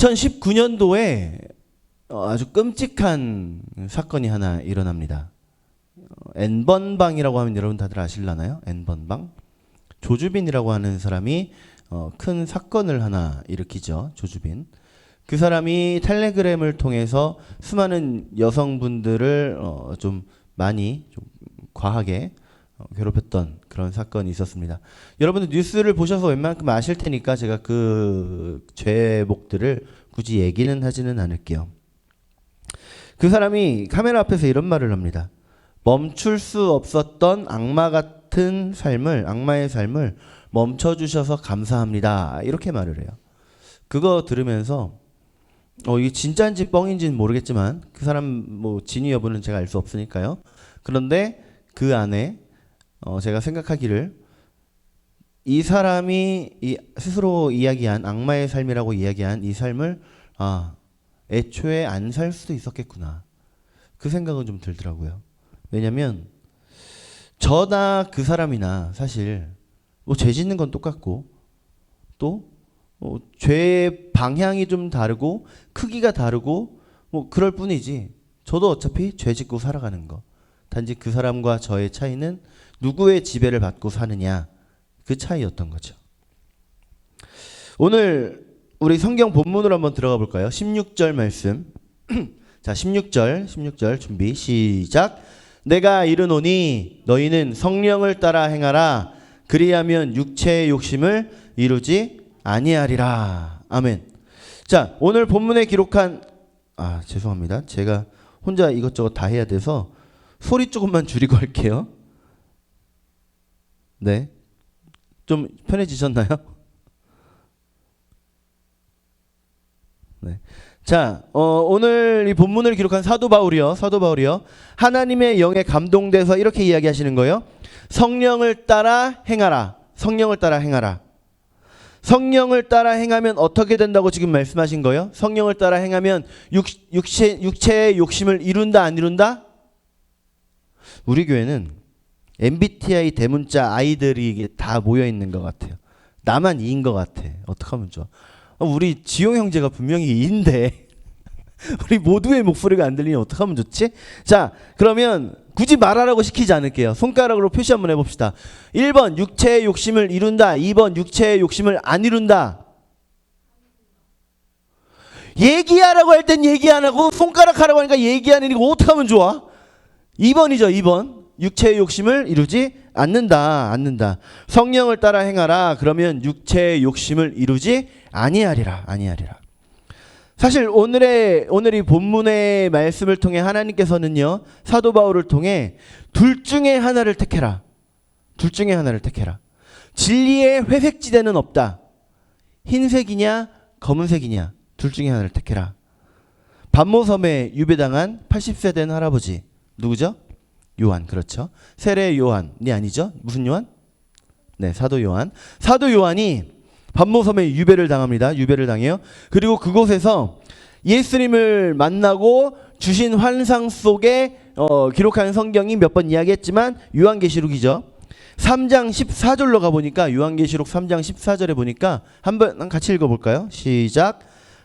2019년도에 아주 끔찍한 사건이 하나 일어납니다. N번방이라고 하면 여러분 다들 아실라나요? N번방? 조주빈이라고 하는 사람이 큰 사건을 하나 일으키죠. 조주빈. 그 사람이 텔레그램을 통해서 수많은 여성분들을 좀 많이 좀 과하게 괴롭혔던 그런 사건이 있었습니다. 여러분들 뉴스를 보셔서 웬만큼 아실 테니까 제가 그 죄목들을 굳이 얘기는 하지는 않을게요. 그 사람이 카메라 앞에서 이런 말을 합니다. 멈출 수 없었던 악마 같은 삶을, 악마의 삶을 멈춰주셔서 감사합니다. 이렇게 말을 해요. 그거 들으면서 이게 진짜인지 뻥인지는 모르겠지만 그 사람 뭐 진위 여부는 제가 알 수 없으니까요. 그런데 그 안에 제가 생각하기를 이 사람이 스스로 이야기한 악마의 삶이라고 이야기한 이 삶을 애초에 안 살 수도 있었겠구나. 그 생각은 좀 들더라고요. 왜냐면 저나 그 사람이나 사실 뭐 죄 짓는 건 똑같고 또 죄의 방향이 좀 다르고 크기가 다르고 뭐 그럴 뿐이지 저도 어차피 죄 짓고 살아가는 거. 단지 그 사람과 저의 차이는 누구의 지배를 받고 사느냐 그 차이였던 거죠. 오늘 우리 성경 본문으로 한번 들어가 볼까요? 16절 말씀. 자, 16절 준비 시작. 내가 이르노니 너희는 성령을 따라 행하라. 그리하면 육체의 욕심을 이루지 아니하리라. 아멘. 자, 오늘 본문에 기록한 죄송합니다. 제가 혼자 이것저것 다 해야 돼서 소리 조금만 줄이고 할게요. 네. 좀 편해지셨나요? 네. 자, 오늘 이 본문을 기록한 사도 바울이요. 하나님의 영에 감동돼서 이렇게 이야기하시는 거예요. 성령을 따라 행하라. 성령을 따라 행하라. 성령을 따라 행하면 어떻게 된다고 지금 말씀하신 거예요? 성령을 따라 행하면 육체의 욕심을 이룬다, 안 이룬다? 우리 교회는 MBTI 대문자 아이들이 다 모여 있는 것 같아요. 나만 E인 것 같아. 어떡하면 좋아? 우리 지용 형제가 분명히 E인데 우리 모두의 목소리가 안 들리니 어떡하면 좋지? 자, 그러면 굳이 말하라고 시키지 않을게요. 손가락으로 표시 한번 해봅시다. 1번 육체의 욕심을 이룬다. 2번 육체의 욕심을 안 이룬다. 얘기하라고 할 땐 얘기 안 하고 손가락 하라고 하니까 얘기하는 이거 어떡하면 좋아? 2번이죠. 2번 육체의 욕심을 이루지 않는다. 성령을 따라 행하라. 그러면 육체의 욕심을 이루지 아니하리라. 사실 오늘 이 본문의 말씀을 통해 하나님께서는요, 사도 바울을 통해 둘 중에 하나를 택해라. 진리의 회색지대는 없다. 흰색이냐 검은색이냐 둘 중에 하나를 택해라. 반모섬에 유배당한 80세 된 할아버지 누구죠? 요한. 그렇죠. 세례 요한이 아니죠. 무슨 요한? 네, 사도 요한. 사도 요한이 반모섬에 유배를 당합니다. 유배를 당해요. 그리고 그곳에서 예수님을 만나고 주신 환상 속에 기록한 성경이 몇 번 이야기했지만 요한계시록이죠. 3장 14절로 가보니까 요한계시록 3장 14절에 보니까 한번 같이 읽어볼까요? 시작.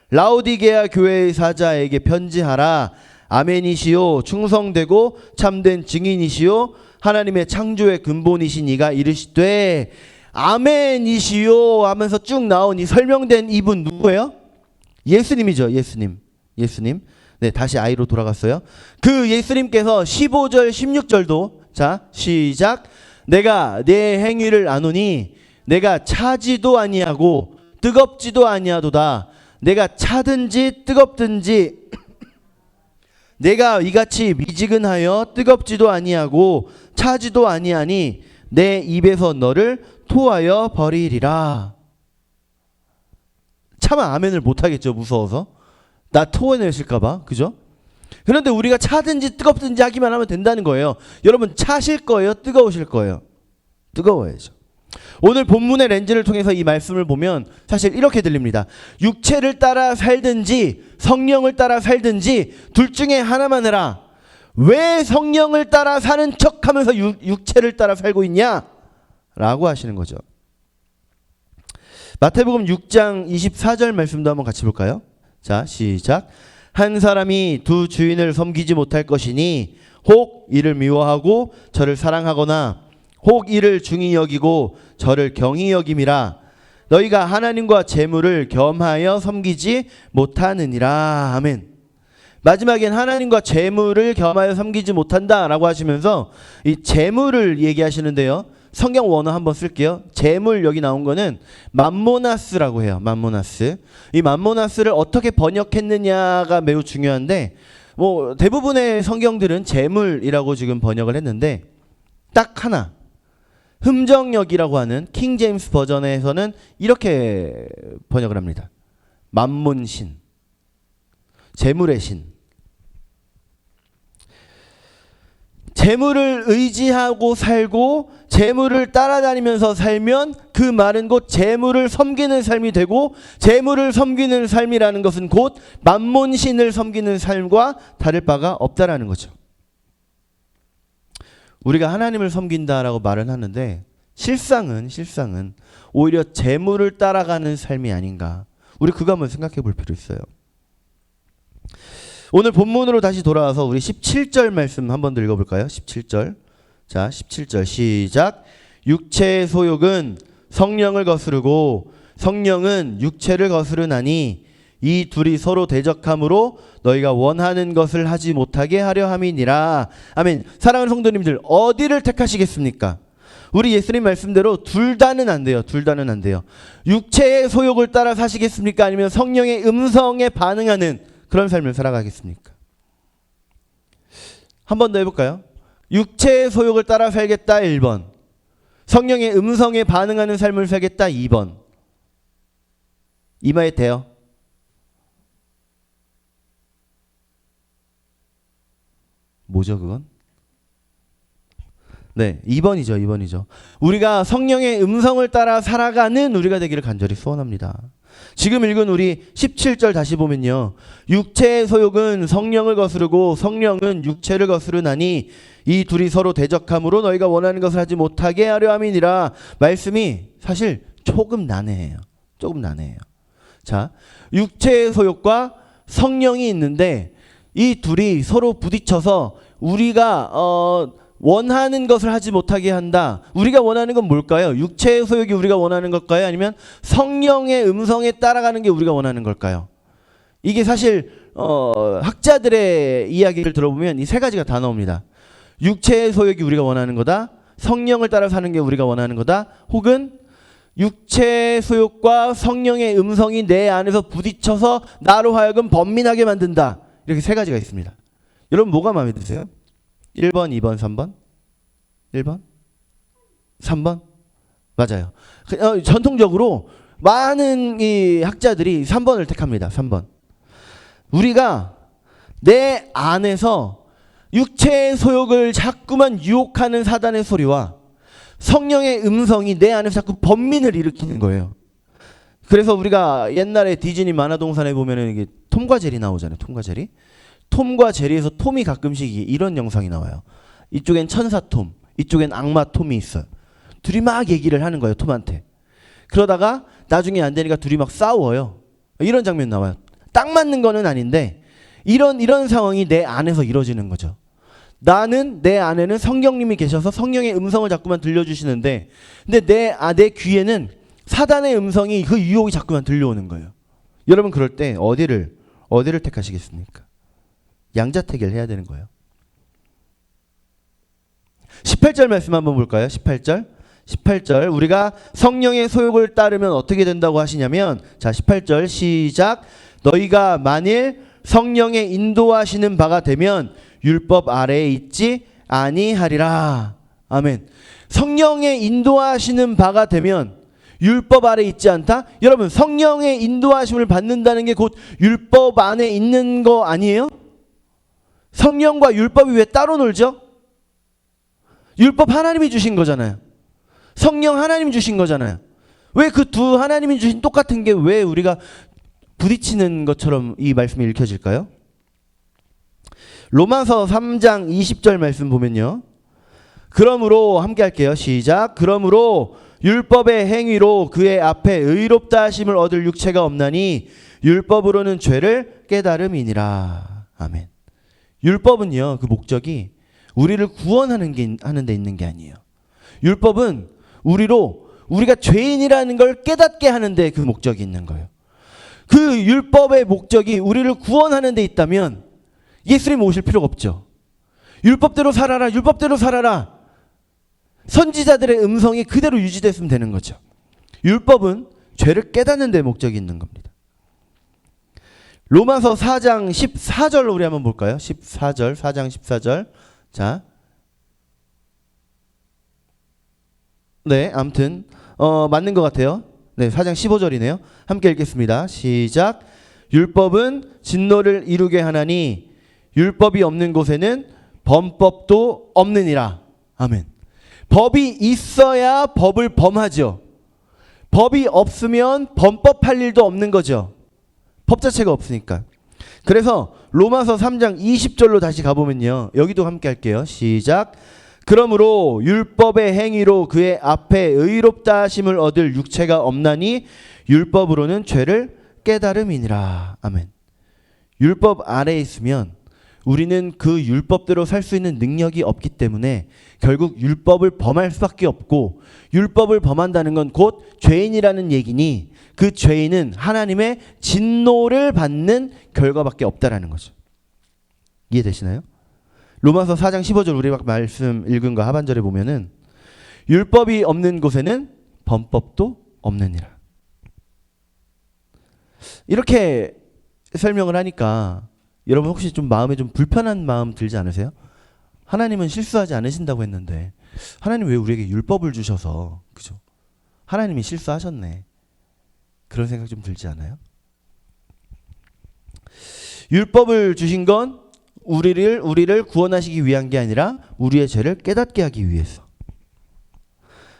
라오디게아 교회의 사자에게 편지하라. 아멘이시오 충성되고 참된 증인이시오 하나님의 창조의 근본이신 이가 이르시되 아멘이시오 하면서 쭉 나온 이 설명된 이분 누구예요? 예수님이죠. 예수님. 네, 다시 아이로 돌아갔어요. 그 예수님께서 15절 16절도 자 시작. 내가 내 행위를 아노니 내가 차지도 아니하고 뜨겁지도 아니하도다. 내가 차든지 뜨겁든지 내가 이같이 미지근하여 뜨겁지도 아니하고 차지도 아니하니 내 입에서 너를 토하여 버리리라. 차마 아멘을 못하겠죠. 무서워서. 나 토해내실까봐. 그죠? 그런데 우리가 차든지 뜨겁든지 하기만 하면 된다는 거예요. 여러분 차실 거예요? 뜨거우실 거예요? 뜨거워야죠. 오늘 본문의 렌즈를 통해서 이 말씀을 보면 사실 이렇게 들립니다. 육체를 따라 살든지 성령을 따라 살든지 둘 중에 하나만 해라. 왜 성령을 따라 사는 척하면서 육체를 따라 살고 있냐? 라고 하시는 거죠. 마태복음 6장 24절 말씀도 한번 같이 볼까요? 자, 시작. 한 사람이 두 주인을 섬기지 못할 것이니 혹 이를 미워하고 저를 사랑하거나 혹 이를 중히 여기고 저를 경히 여김이라. 너희가 하나님과 재물을 겸하여 섬기지 못하느니라. 아멘. 마지막엔 하나님과 재물을 겸하여 섬기지 못한다라고 하시면서 이 재물을 얘기하시는데요. 성경 원어 한번 쓸게요. 재물 여기 나온 거는 맘모나스라고 해요. 맘모나스. 이 맘모나스를 어떻게 번역했느냐가 매우 중요한데 뭐 대부분의 성경들은 재물이라고 지금 번역을 했는데 딱 하나 흠정역이라고 하는 킹 제임스 버전에서는 이렇게 번역을 합니다. 맘몬신. 재물의 신. 재물을 의지하고 살고 재물을 따라다니면서 살면 그 말은 곧 재물을 섬기는 삶이 되고 재물을 섬기는 삶이라는 것은 곧 맘몬신을 섬기는 삶과 다를 바가 없다라는 거죠. 우리가 하나님을 섬긴다라고 말은 하는데 실상은 오히려 재물을 따라가는 삶이 아닌가. 우리 그거 한번 생각해 볼 필요 있어요. 오늘 본문으로 다시 돌아와서 우리 17절 말씀 한번 더 읽어볼까요? 17절. 자, 17절 시작. 육체의 소욕은 성령을 거스르고 성령은 육체를 거스르나니 이 둘이 서로 대적함으로 너희가 원하는 것을 하지 못하게 하려 함이니라. 아멘. 사랑하는 성도님들, 어디를 택하시겠습니까? 우리 예수님 말씀대로 둘 다는 안 돼요. 둘 다는 안 돼요. 육체의 소욕을 따라 사시겠습니까? 아니면 성령의 음성에 반응하는 그런 삶을 살아가겠습니까? 한 번 더 해볼까요? 육체의 소욕을 따라 살겠다 1번. 성령의 음성에 반응하는 삶을 살겠다 2번. 이마에 대요. 뭐죠 그건? 네, 2번이죠. 우리가 성령의 음성을 따라 살아가는 우리가 되기를 간절히 소원합니다. 지금 읽은 우리 17절 다시 보면요. 육체의 소욕은 성령을 거스르고 성령은 육체를 거스르나니 이 둘이 서로 대적함으로 너희가 원하는 것을 하지 못하게 하려 함이니라. 말씀이 사실 조금 난해해요. 자, 육체의 소욕과 성령이 있는데 이 둘이 서로 부딪혀서 우리가 원하는 것을 하지 못하게 한다. 우리가 원하는 건 뭘까요? 육체의 소욕이 우리가 원하는 걸까요? 아니면 성령의 음성에 따라가는 게 우리가 원하는 걸까요? 이게 사실 학자들의 이야기를 들어보면 이 세 가지가 다 나옵니다. 육체의 소욕이 우리가 원하는 거다. 성령을 따라 사는 게 우리가 원하는 거다. 혹은 육체의 소욕과 성령의 음성이 내 안에서 부딪혀서 나로 하여금 번민하게 만든다. 이렇게 세 가지가 있습니다. 여러분 뭐가 마음에 드세요? 1번, 2번, 3번? 1번? 3번? 맞아요. 전통적으로 많은 이 학자들이 3번을 택합니다. 3번. 우리가 내 안에서 육체의 소욕을 자꾸만 유혹하는 사단의 소리와 성령의 음성이 내 안에서 자꾸 번민을 일으키는 거예요. 그래서 우리가 옛날에 디즈니 만화동산에 보면은 이게 톰과 제리 나오잖아요. 톰과 제리에서 톰이 가끔씩 이런 영상이 나와요. 이쪽엔 천사 톰, 이쪽엔 악마 톰이 있어요. 둘이 막 얘기를 하는 거예요. 톰한테. 그러다가 나중에 안 되니까 둘이 막 싸워요. 이런 장면 나와요. 딱 맞는 거는 아닌데 이런 상황이 내 안에서 이루어지는 거죠. 나는 내 안에는 성령님이 계셔서 성령의 음성을 자꾸만 들려주시는데 근데 내 귀에는 사단의 음성이 그 유혹이 자꾸만 들려오는 거예요. 여러분 그럴 때 어디를 택하시겠습니까? 양자택일 해야 되는 거예요. 18절 말씀 한번 볼까요? 18절 우리가 성령의 소욕을 따르면 어떻게 된다고 하시냐면 자 18절 시작. 너희가 만일 성령의 인도하시는 바가 되면 율법 아래에 있지 아니하리라. 아멘. 성령의 인도하시는 바가 되면 율법 아래 있지 않다? 여러분 성령의 인도하심을 받는다는 게 곧 율법 안에 있는 거 아니에요? 성령과 율법이 왜 따로 놀죠? 율법 하나님이 주신 거잖아요. 성령 하나님이 주신 거잖아요. 왜 그 두 하나님이 주신 똑같은 게 왜 우리가 부딪히는 것처럼 이 말씀이 읽혀질까요? 로마서 3장 20절 말씀 보면요. 그러므로 함께 할게요. 시작. 그러므로 율법의 행위로 그의 앞에 의롭다 하심을 얻을 육체가 없나니 율법으로는 죄를 깨달음이니라. 아멘. 율법은요, 그 목적이 우리를 구원하는 게 하는 데 있는 게 아니에요. 율법은 우리가 죄인이라는 걸 깨닫게 하는데 그 목적이 있는 거예요. 그 율법의 목적이 우리를 구원하는 데 있다면 예수님 오실 필요가 없죠. 율법대로 살아라, 율법대로 살아라. 선지자들의 음성이 그대로 유지됐으면 되는 거죠. 율법은 죄를 깨닫는 데 목적이 있는 겁니다. 로마서 4장 14절로 우리 한번 볼까요? 14절, 4장 14절. 자, 네, 아무튼 맞는 것 같아요. 네, 4장 15절이네요. 함께 읽겠습니다. 시작. 율법은 진노를 이루게 하나니 율법이 없는 곳에는 범법도 없느니라. 아멘. 법이 있어야 법을 범하죠. 법이 없으면 범법할 일도 없는 거죠. 법 자체가 없으니까. 그래서 로마서 3장 20절로 다시 가보면요. 여기도 함께 할게요. 시작. 그러므로 율법의 행위로 그의 앞에 의롭다 하심을 얻을 육체가 없나니 율법으로는 죄를 깨달음이니라. 아멘. 율법 아래에 있으면 우리는 그 율법대로 살 수 있는 능력이 없기 때문에 결국 율법을 범할 수밖에 없고, 율법을 범한다는 건 곧 죄인이라는 얘기니 그 죄인은 하나님의 진노를 받는 결과밖에 없다라는 거죠. 이해되시나요? 로마서 4장 15절 우리 말씀 읽은 거 하반절에 보면은 율법이 없는 곳에는 범법도 없느니라. 이렇게 설명을 하니까 여러분 혹시 좀 마음에 좀 불편한 마음 들지 않으세요? 하나님은 실수하지 않으신다고 했는데 하나님 왜 우리에게 율법을 주셔서, 그죠? 하나님이 실수하셨네. 그런 생각 좀 들지 않아요? 율법을 주신 건 우리를 구원하시기 위한 게 아니라 우리의 죄를 깨닫게 하기 위해서.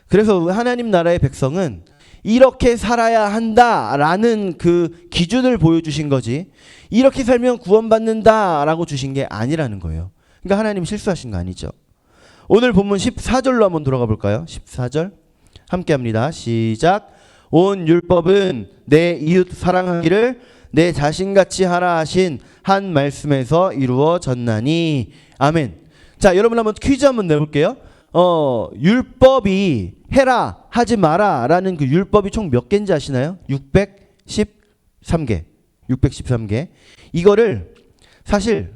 그래서 하나님 나라의 백성은 이렇게 살아야 한다라는 그 기준을 보여주신 거지, 이렇게 살면 구원받는다라고 주신 게 아니라는 거예요. 그러니까 하나님 실수하신 거 아니죠. 오늘 본문 14절로 한번 돌아가 볼까요? 14절 함께 합니다. 시작. 온 율법은 내 이웃 사랑하기를 내 자신같이 하라 하신 한 말씀에서 이루어졌나니. 아멘. 자, 여러분 한번 퀴즈 한번 내볼게요. 율법이 해라 하지 마라 라는 그 율법이 총 몇 개인지 아시나요? 613개. 613개. 이거를 사실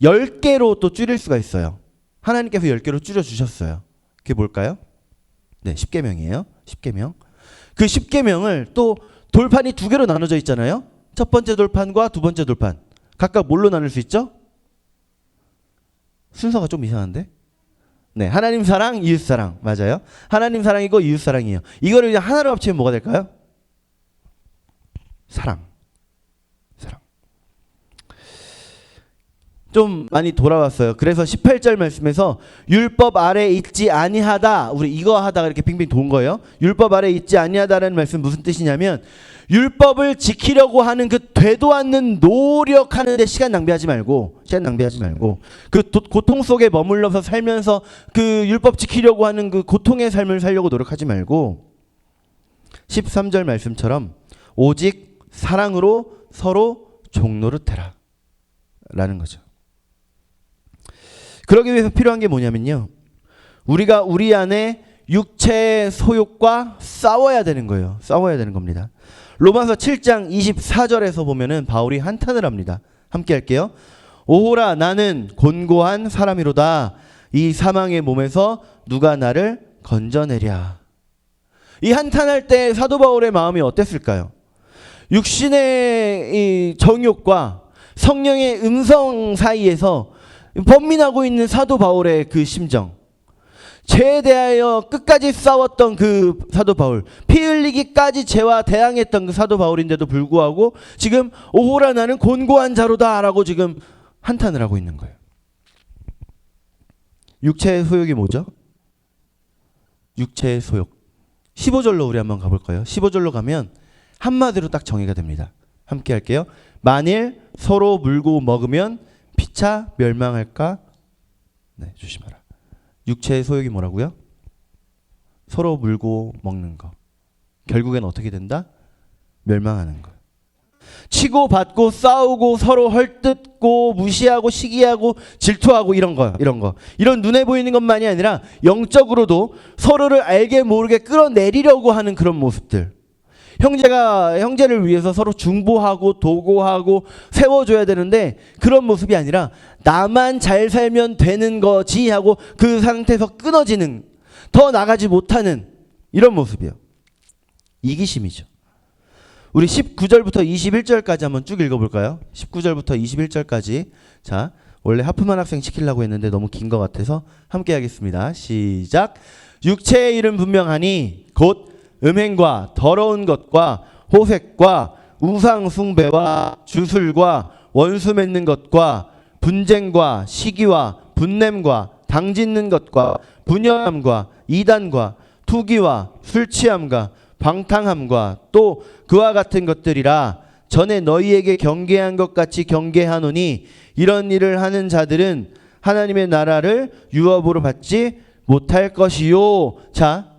10개로 또 줄일 수가 있어요. 하나님께서 10개로 줄여주셨어요. 그게 뭘까요? 네, 10계명이에요. 10계명. 그 10계명을 또 돌판이 2개로 나눠져 있잖아요. 첫 번째 돌판과 두 번째 돌판. 각각 뭘로 나눌 수 있죠? 순서가 좀 이상한데? 네, 하나님 사랑, 이웃 사랑. 맞아요. 하나님 사랑이고 이웃 사랑이에요. 이거를 그냥 하나로 합치면 뭐가 될까요? 사랑. 사랑. 좀 많이 돌아왔어요. 그래서 18절 말씀에서 율법 아래 있지 아니하다. 우리 이거 하다가 이렇게 빙빙 돈 거예요. 율법 아래 있지 아니하다라는 말씀 무슨 뜻이냐면 율법을 지키려고 하는 그 되도 않는 노력하는 데 시간 낭비하지 말고 그 고통 속에 머물러서 살면서 그 율법 지키려고 하는 그 고통의 삶을 살려고 노력하지 말고 13절 말씀처럼 오직 사랑으로 서로 종노릇해라 라는 거죠. 그러기 위해서 필요한 게 뭐냐면요, 우리가 우리 안에 육체의 소욕과 싸워야 되는 거예요. 싸워야 되는 겁니다. 로마서 7장 24절에서 보면은 바울이 한탄을 합니다. 함께 할게요. 오호라 나는 곤고한 사람이로다. 이 사망의 몸에서 누가 나를 건져내랴. 이 한탄할 때 사도 바울의 마음이 어땠을까요? 육신의 이 정욕과 성령의 음성 사이에서 번민하고 있는 사도 바울의 그 심정, 죄에 대하여 끝까지 싸웠던 그 사도 바울, 피 흘리기까지 죄와 대항했던 그 사도 바울인데도 불구하고 지금 오호라 나는 곤고한 자로다 라고 지금 한탄을 하고 있는 거예요. 육체의 소욕이 뭐죠? 육체의 소욕. 15절로 우리 한번 가볼까요? 15절로 가면 한마디로 딱 정의가 됩니다. 함께 할게요. 만일 서로 물고 먹으면 피차 멸망할까? 네, 조심하라. 육체의 소욕이 뭐라고요? 서로 물고 먹는 거. 결국엔 어떻게 된다? 멸망하는 거. 치고 받고 싸우고 서로 헐뜯고 무시하고 시기하고 질투하고 이런 거. 이런 눈에 보이는 것만이 아니라 영적으로도 서로를 알게 모르게 끌어내리려고 하는 그런 모습들. 형제가 형제를 위해서 서로 중보하고 도고하고 세워줘야 되는데 그런 모습이 아니라 나만 잘 살면 되는 거지 하고 그 상태에서 끊어지는, 더 나가지 못하는 이런 모습이에요. 이기심이죠. 우리 19절부터 21절까지 한번 쭉 읽어볼까요? 19절부터 21절까지. 자, 원래 하프만 학생 시키려고 했는데 너무 긴 것 같아서 함께 하겠습니다. 시작. 육체의 일은 분명하니 곧 음행과 더러운 것과 호색과 우상 숭배와 주술과 원수 맺는 것과 분쟁과 시기와 분냄과 당짓는 것과 분열함과 이단과 투기와 술 취함과 방탕함과 또 그와 같은 것들이라. 전에 너희에게 경계한 것 같이 경계하노니 이런 일을 하는 자들은 하나님의 나라를 유업으로 받지 못할 것이요. 자,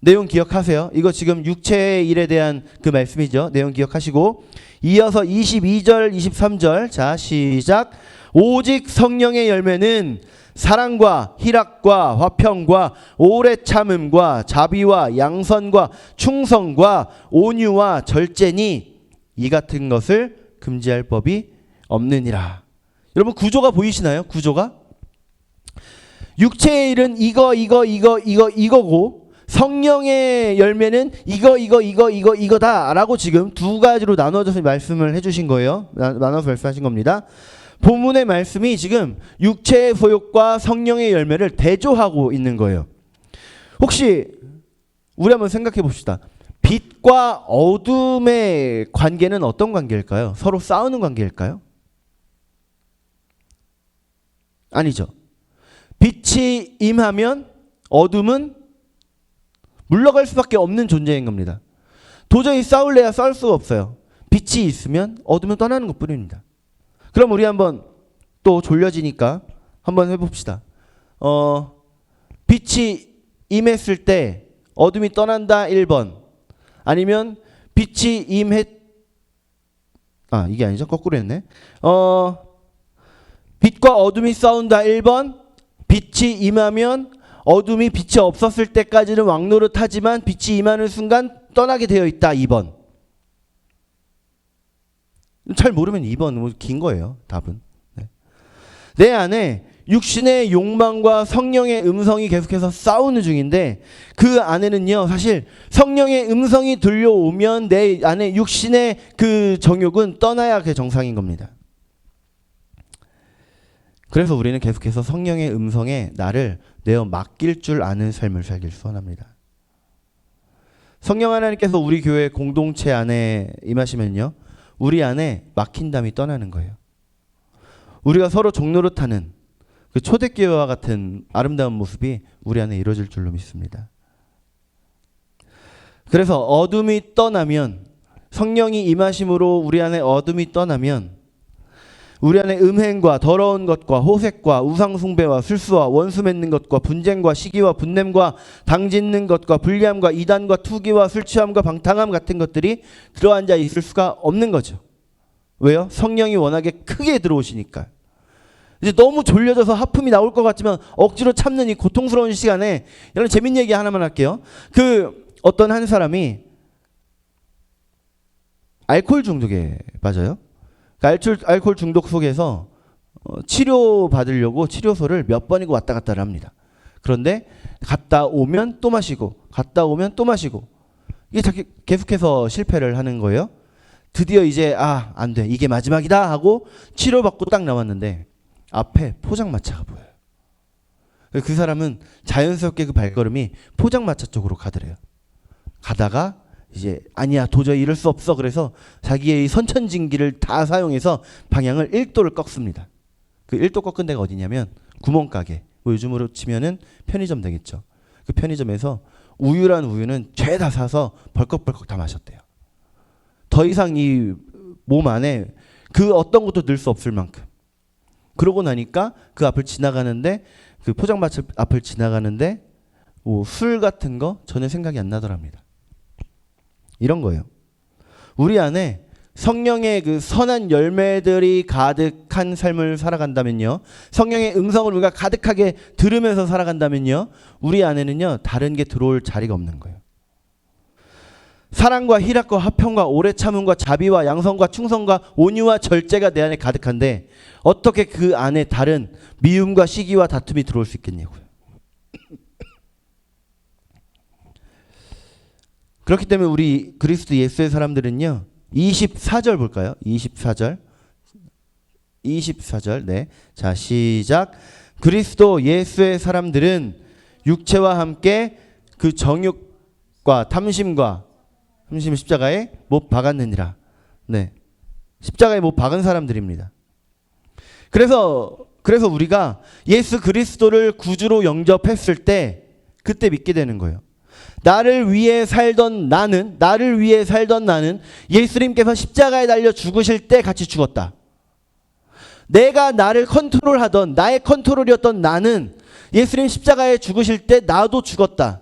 내용 기억하세요. 이거 지금 육체의 일에 대한 그 말씀이죠. 내용 기억하시고 이어서 22절 23절. 자, 시작. 오직 성령의 열매는 사랑과 희락과 화평과 오래 참음과 자비와 양선과 충성과 온유와 절제니 이 같은 것을 금지할 법이 없느니라. 여러분 구조가 보이시나요? 구조가 육체의 일은 이거고 성령의 열매는 이거다라고 지금 두 가지로 나눠져서 말씀을 해주신 거예요. 나눠서 말씀하신 겁니다. 본문의 말씀이 지금 육체의 소욕과 성령의 열매를 대조하고 있는 거예요. 혹시 우리 한번 생각해 봅시다. 빛과 어둠의 관계는 어떤 관계일까요? 서로 싸우는 관계일까요? 아니죠. 빛이 임하면 어둠은 물러갈 수밖에 없는 존재인 겁니다. 도저히 싸울래야 싸울 수가 없어요. 빛이 있으면 어둠은 떠나는 것뿐입니다. 그럼 우리 한번 또 졸려지니까 한번 해봅시다. 빛이 임했을 때 어둠이 떠난다 1번, 아니면 빛이 이게 아니죠. 거꾸로 했네. 빛과 어둠이 싸운다 1번, 빛이 임하면 어둠이 빛이 없었을 때까지는 왕노릇하지만 빛이 임하는 순간 떠나게 되어 있다 2번. 잘 모르면 2번 뭐 긴 거예요. 답은. 네. 내 안에 육신의 욕망과 성령의 음성이 계속해서 싸우는 중인데 그 안에는요 사실 성령의 음성이 들려오면 내 안에 육신의 그 정욕은 떠나야 그게 정상인 겁니다. 그래서 우리는 계속해서 성령의 음성에 나를 내어 맡길 줄 아는 삶을 살길 소원합니다. 성령 하나님께서 우리 교회 공동체 안에 임하시면요 우리 안에 막힌담이 떠나는 거예요. 우리가 서로 종노릇하는 그 초대교회와 같은 아름다운 모습이 우리 안에 이루어질 줄로 믿습니다. 그래서 어둠이 떠나면, 성령이 임하심으로 우리 안에 어둠이 떠나면 우리 안에 음행과 더러운 것과 호색과 우상숭배와 술수와 원수 맺는 것과 분쟁과 시기와 분냄과 당짓는 것과 불리함과 이단과 투기와 술취함과 방탕함 같은 것들이 들어앉아 있을 수가 없는 거죠. 왜요? 성령이 워낙에 크게 들어오시니까. 이제 너무 졸려져서 하품이 나올 것 같지만 억지로 참는 이 고통스러운 시간에 여러분 재밌는 얘기 하나만 할게요. 어떤 한 사람이 알코올 중독에 빠져요. 알코올 중독 속에서 치료 받으려고 치료소를 몇 번이고 왔다 갔다를 합니다. 그런데 갔다 오면 또 마시고 갔다 오면 또 마시고 이게 계속해서 실패를 하는 거예요. 드디어 이제 안 돼, 이게 마지막이다 하고 치료받고 딱 나왔는데 앞에 포장마차가 보여요. 그 사람은 자연스럽게 그 발걸음이 포장마차 쪽으로 가더래요. 가다가 이제 아니야 도저히 이럴 수 없어 그래서 자기의 이 선천징기를 다 사용해서 방향을 1도를 꺾습니다. 그 1도 꺾은 데가 어디냐면 구멍가게, 뭐 요즘으로 치면은 편의점 되겠죠. 그 편의점에서 우유란 우유는 죄다 사서 벌컥벌컥 다 마셨대요. 더 이상 이 몸 안에 그 어떤 것도 넣을 수 없을 만큼. 그러고 나니까 그 앞을 지나가는데 그 포장마차 앞을 지나가는데 술 같은 거 전혀 생각이 안 나더랍니다. 이런 거예요. 우리 안에 성령의 그 선한 열매들이 가득한 삶을 살아간다면요, 성령의 음성을 우리가 가득하게 들으면서 살아간다면요, 우리 안에는요 다른 게 들어올 자리가 없는 거예요. 사랑과 희락과 화평과 오래 참음과 자비와 양성과 충성과 온유와 절제가 내 안에 가득한데 어떻게 그 안에 다른 미움과 시기와 다툼이 들어올 수 있겠냐고요. 그렇기 때문에 우리 그리스도 예수의 사람들은요, 24절 볼까요? 24절. 네. 자, 시작. 그리스도 예수의 사람들은 육체와 함께 그 정욕과 탐심과 십자가에 못 박았느니라. 네. 십자가에 못 박은 사람들입니다. 그래서 우리가 예수 그리스도를 구주로 영접했을 때 그때 믿게 되는 거예요. 나를 위해 살던 나는 예수님께서 십자가에 달려 죽으실 때 같이 죽었다. 내가 나를 컨트롤하던 나의 컨트롤이었던 나는 예수님 십자가에 죽으실 때 나도 죽었다.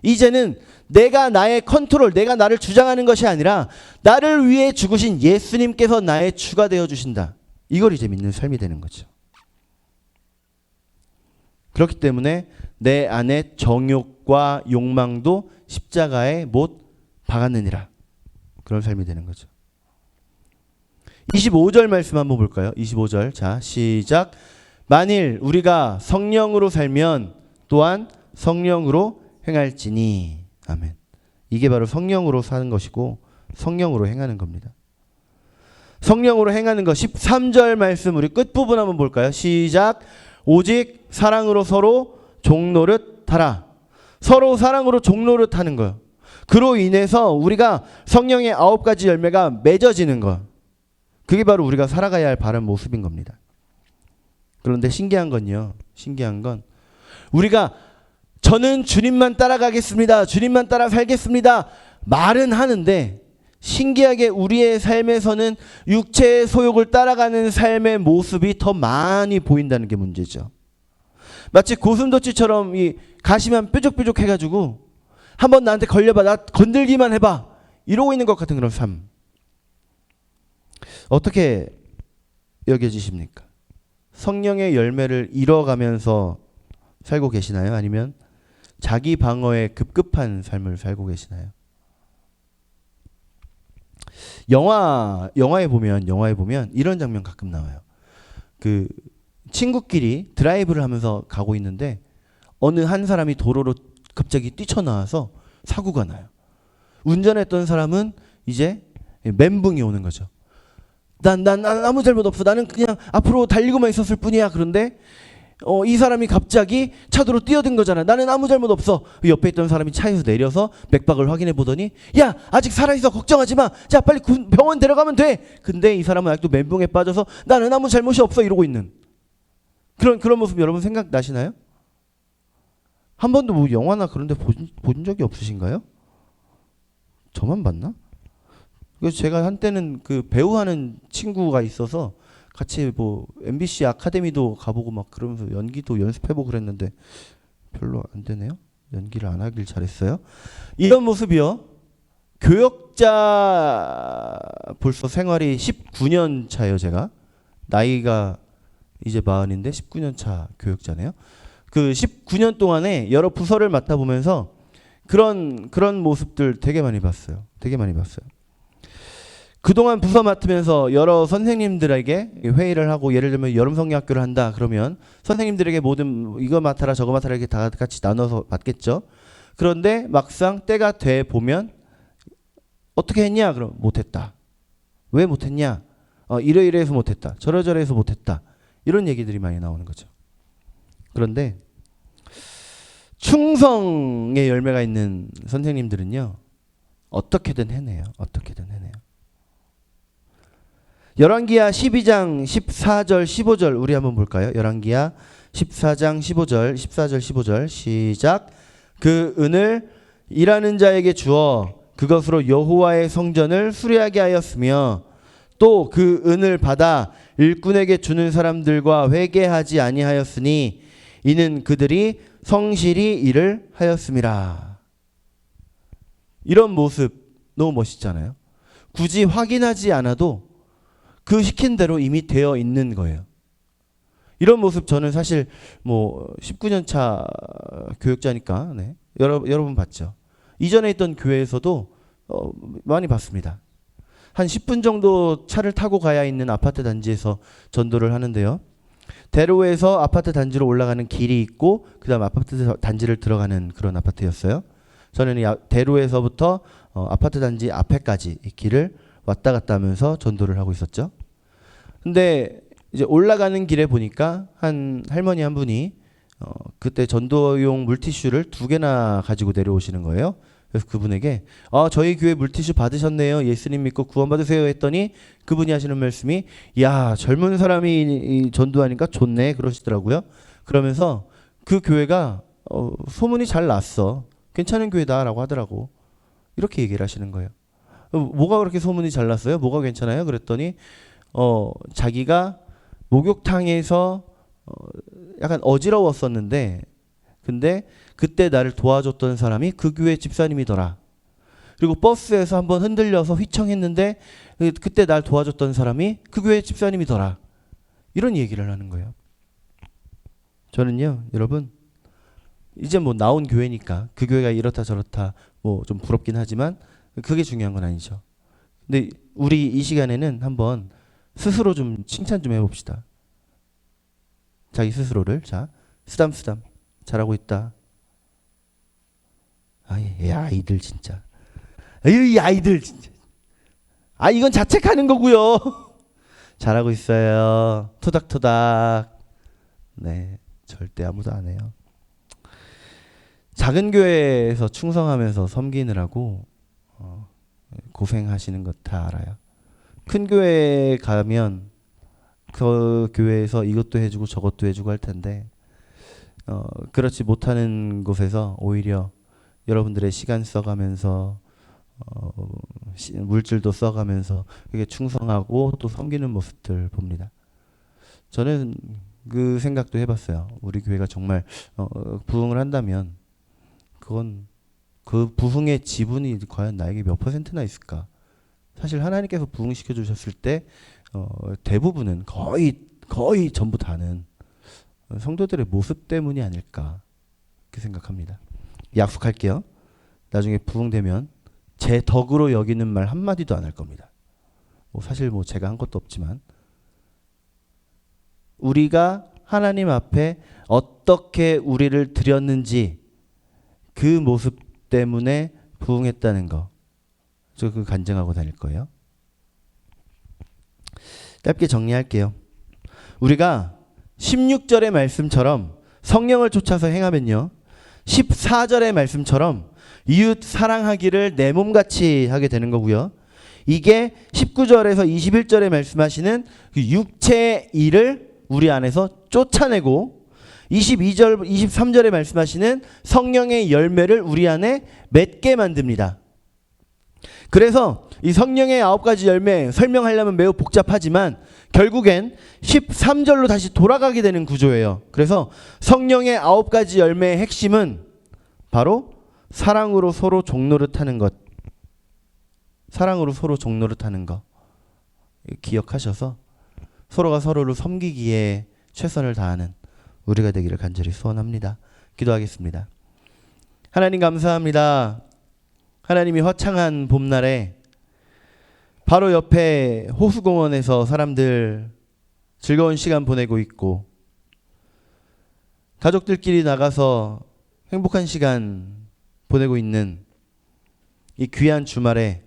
이제는 내가 나의 컨트롤, 내가 나를 주장하는 것이 아니라 나를 위해 죽으신 예수님께서 나의 주가 되어 주신다. 이걸 이제 믿는 삶이 되는 거죠. 그렇기 때문에 내 안에 정욕과 욕망도 십자가에 못 박았느니라. 그런 삶이 되는 거죠. 25절 말씀 한번 볼까요? 25절. 자, 시작. 만일 우리가 성령으로 살면 또한 성령으로 행할지니. 아멘. 이게 바로 성령으로 사는 것이고 성령으로 행하는 겁니다. 성령으로 행하는 것. 13절 말씀 우리 끝부분 한번 볼까요? 시작. 오직 사랑으로 서로 종노릇 하라. 서로 사랑으로 종노릇 하는 거예요. 그로 인해서 우리가 성령의 9가지 열매가 맺어지는 거. 그게 바로 우리가 살아가야 할 바른 모습인 겁니다. 그런데 신기한 건요. 신기한 건 우리가 저는 주님만 따라가겠습니다. 주님만 따라 살겠습니다. 말은 하는데 신기하게 우리의 삶에서는 육체의 소욕을 따라가는 삶의 모습이 더 많이 보인다는 게 문제죠. 마치 고슴도치처럼 이 가시만 뾰족뾰족 해가지고 한번 나한테 걸려봐, 나 건들기만 해봐, 이러고 있는 것 같은 그런 삶. 어떻게 여겨지십니까? 성령의 열매를 잃어가면서 살고 계시나요? 아니면 자기 방어에 급급한 삶을 살고 계시나요? 영화에 보면 이런 장면 가끔 나와요. 그 친구끼리 드라이브를 하면서 가고 있는데 어느 한 사람이 도로로 갑자기 뛰쳐나와서 사고가 나요. 운전했던 사람은 이제 멘붕이 오는 거죠. 난 아무 잘못 없어. 나는 그냥 앞으로 달리고만 있었을 뿐이야. 그런데 이 사람이 갑자기 차도로 뛰어든 거잖아. 나는 아무 잘못 없어. 옆에 있던 사람이 차에서 내려서 맥박을 확인해 보더니 야, 아직 살아있어. 걱정하지 마. 자, 빨리 병원 데려가면 돼. 근데 이 사람은 아직도 멘붕에 빠져서 나는 아무 잘못이 없어 이러고 있는 그런 모습 여러분 생각나시나요? 한 번도 뭐 영화나 그런 데 본 적이 없으신가요? 저만 봤나? 그래서 제가 한때는 그 배우하는 친구가 있어서 같이 뭐 MBC 아카데미도 가보고 막 그러면서 연기도 연습해보고 그랬는데 별로 안 되네요. 연기를 안 하길 잘했어요. 이런 모습이요. 교역자 벌써 생활이 19년 차예요. 제가 나이가 이제 40인데 19년 차 교역자네요. 그 19년 동안에 여러 부서를 맡아보면서 그런 모습들 되게 많이 봤어요. 그동안 부서 맡으면서 여러 선생님들에게 회의를 하고, 예를 들면 여름성경학교를 한다 그러면 선생님들에게 모든 이거 맡아라 저거 맡아라 이렇게 다 같이 나눠서 맡겠죠. 그런데 막상 때가 돼 보면 어떻게 했냐? 그럼 못했다. 왜 못했냐? 이러이러해서 못했다. 저러저러해서 못했다. 이런 얘기들이 많이 나오는 거죠. 그런데 충성의 열매가 있는 선생님들은요, 어떻게든 해내요. 열왕기하 12장 14절 15절 우리 한번 볼까요? 열왕기하 14장 14절 15절 시작. 그 은을 일하는 자에게 주어 그것으로 여호와의 성전을 수리하게 하였으며 또 그 은을 받아 일꾼에게 주는 사람들과 회개하지 아니하였으니 이는 그들이 성실히 일을 하였음이라. 이런 모습 너무 멋있잖아요. 굳이 확인하지 않아도 그 시킨 대로 이미 되어 있는 거예요. 이런 모습 저는 사실 뭐 19년 차 교육자니까 네. 여러분 봤죠. 이전에 있던 교회에서도 많이 봤습니다. 한 10분 정도 차를 타고 가야 있는 아파트 단지에서 전도를 하는데요. 대로에서 아파트 단지로 올라가는 길이 있고 그다음 아파트 단지를 들어가는 그런 아파트였어요. 저는 이 대로에서부터 아파트 단지 앞에까지 이 길을 왔다 갔다 하면서 전도를 하고 있었죠. 근데 이제 올라가는 길에 보니까 한 할머니 한 분이 그때 전도용 물티슈를 2개나 가지고 내려오시는 거예요. 그래서 그분에게 저희 교회 물티슈 받으셨네요. 예수님 믿고 구원받으세요 했더니 그분이 하시는 말씀이 야 젊은 사람이 전도하니까 좋네 그러시더라고요. 그러면서 그 교회가 소문이 잘 났어. 괜찮은 교회다라고 하더라고. 이렇게 얘기를 하시는 거예요. 뭐가 그렇게 소문이 잘 났어요? 뭐가 괜찮아요? 그랬더니 자기가 목욕탕에서 약간 어지러웠었는데 근데 그때 나를 도와줬던 사람이 그 교회 집사님이더라. 그리고 버스에서 한번 흔들려서 휘청했는데 그때 날 도와줬던 사람이 그 교회 집사님이더라. 이런 얘기를 하는 거예요. 저는요, 여러분, 이제 뭐 나온 교회니까 그 교회가 이렇다 저렇다 뭐 좀 부럽긴 하지만 그게 중요한 건 아니죠. 근데 우리 이 시간에는 한번 스스로 좀 칭찬 좀 해봅시다. 자기 스스로를. 자, 쓰담쓰담 잘하고 있다. 이 아이들 진짜. 이 아이들 진짜. 이건 자책하는 거고요. 잘하고 있어요. 토닥토닥. 네, 절대 아무도 안 해요. 작은 교회에서 충성하면서 섬기느라고 고생하시는 것 다 알아요. 큰 교회에 가면 그 교회에서 이것도 해주고 저것도 해주고 할 텐데 그렇지 못하는 곳에서 오히려 여러분들의 시간 써가면서 물질도 써가면서 그게 충성하고 또 섬기는 모습들 봅니다. 저는 그 생각도 해봤어요. 우리 교회가 정말 부흥을 한다면 그건 그 부흥의 지분이 과연 나에게 몇 %나 있을까? 사실 하나님께서 부흥시켜 주셨을 때 대부분은 거의 전부 다는 성도들의 모습 때문이 아닐까 그렇게 생각합니다. 약속할게요. 나중에 부흥되면 제 덕으로 여기는 말 한마디도 안 할 겁니다. 사실 제가 한 것도 없지만 우리가 하나님 앞에 어떻게 우리를 드렸는지 그 모습 때문에 부흥했다는 거 저 그 간증하고 다닐 거예요. 짧게 정리할게요. 우리가 16절의 말씀처럼 성령을 쫓아서 행하면요 14절의 말씀처럼 이웃 사랑하기를 내 몸같이 하게 되는 거고요. 이게 19절에서 21절에 말씀하시는 그 육체의 일을 우리 안에서 쫓아내고 22절, 23절에 말씀하시는 성령의 열매를 우리 안에 맺게 만듭니다. 그래서 이 성령의 9가지 열매 설명하려면 매우 복잡하지만 결국엔 13절로 다시 돌아가게 되는 구조예요. 그래서 성령의 9가지 열매의 핵심은 바로 사랑으로 서로 종노릇하는 것. 사랑으로 서로 종노릇하는 것. 기억하셔서 서로가 서로를 섬기기에 최선을 다하는 우리가 되기를 간절히 소원합니다. 기도하겠습니다. 하나님 감사합니다. 하나님이 화창한 봄날에 바로 옆에 호수공원에서 사람들 즐거운 시간 보내고 있고 가족들끼리 나가서 행복한 시간 보내고 있는 이 귀한 주말에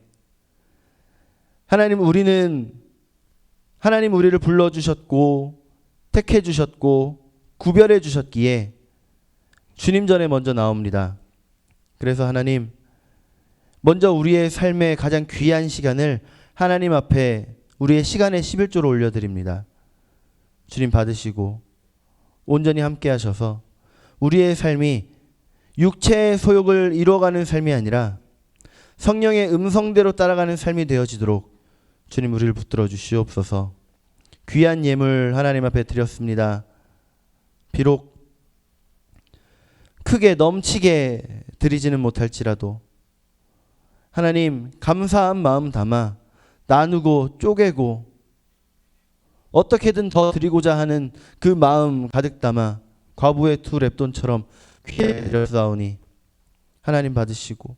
하나님 우리를 불러주셨고 택해 주셨고 구별해 주셨기에 주님 전에 먼저 나옵니다. 그래서 하나님 먼저 우리의 삶의 가장 귀한 시간을 하나님 앞에 우리의 시간의 11조로 올려드립니다. 주님 받으시고 온전히 함께 하셔서 우리의 삶이 육체의 소욕을 이루어가는 삶이 아니라 성령의 음성대로 따라가는 삶이 되어지도록 주님 우리를 붙들어 주시옵소서. 귀한 예물 하나님 앞에 드렸습니다. 비록 크게 넘치게 드리지는 못할지라도 하나님 감사한 마음 담아 나누고 쪼개고 어떻게든 더 드리고자 하는 그 마음 가득 담아 과부의 두 랩돈처럼 귀에 드렸사오니 하나님 받으시고,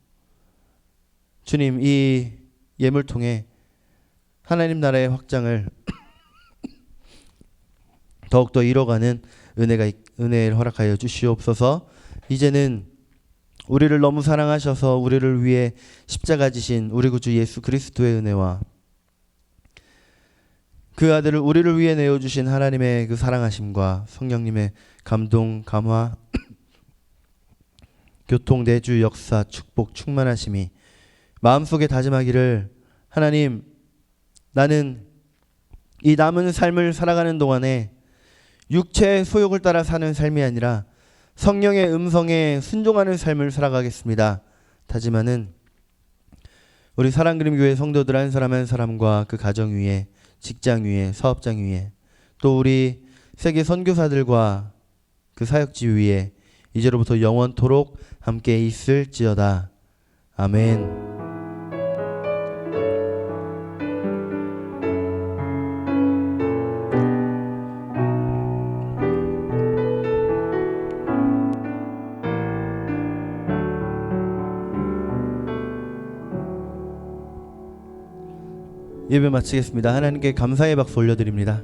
주님 이 예물 통해 하나님 나라의 확장을 더욱더 이뤄가는 은혜를 허락하여 주시옵소서. 이제는 우리를 너무 사랑하셔서 우리를 위해 십자가 지신 우리 구주 예수 그리스도의 은혜와 그 아들을 우리를 위해 내어주신 하나님의 그 사랑하심과 성령님의 감동, 감화, 교통, 내주, 역사, 축복, 충만하심이 마음속에 다짐하기를, 하나님 나는 이 남은 삶을 살아가는 동안에 육체의 소욕을 따라 사는 삶이 아니라 성령의 음성에 순종하는 삶을 살아가겠습니다 다짐하는 우리 사랑그림교회 성도들 한 사람 한 사람과 그 가정 위에, 직장 위에, 사업장 위에, 또 우리 세계 선교사들과 그 사역지 위에 이제로부터 영원토록 함께 있을지어다. 아멘. 예배 마치겠습니다. 하나님께 감사의 박수 올려드립니다.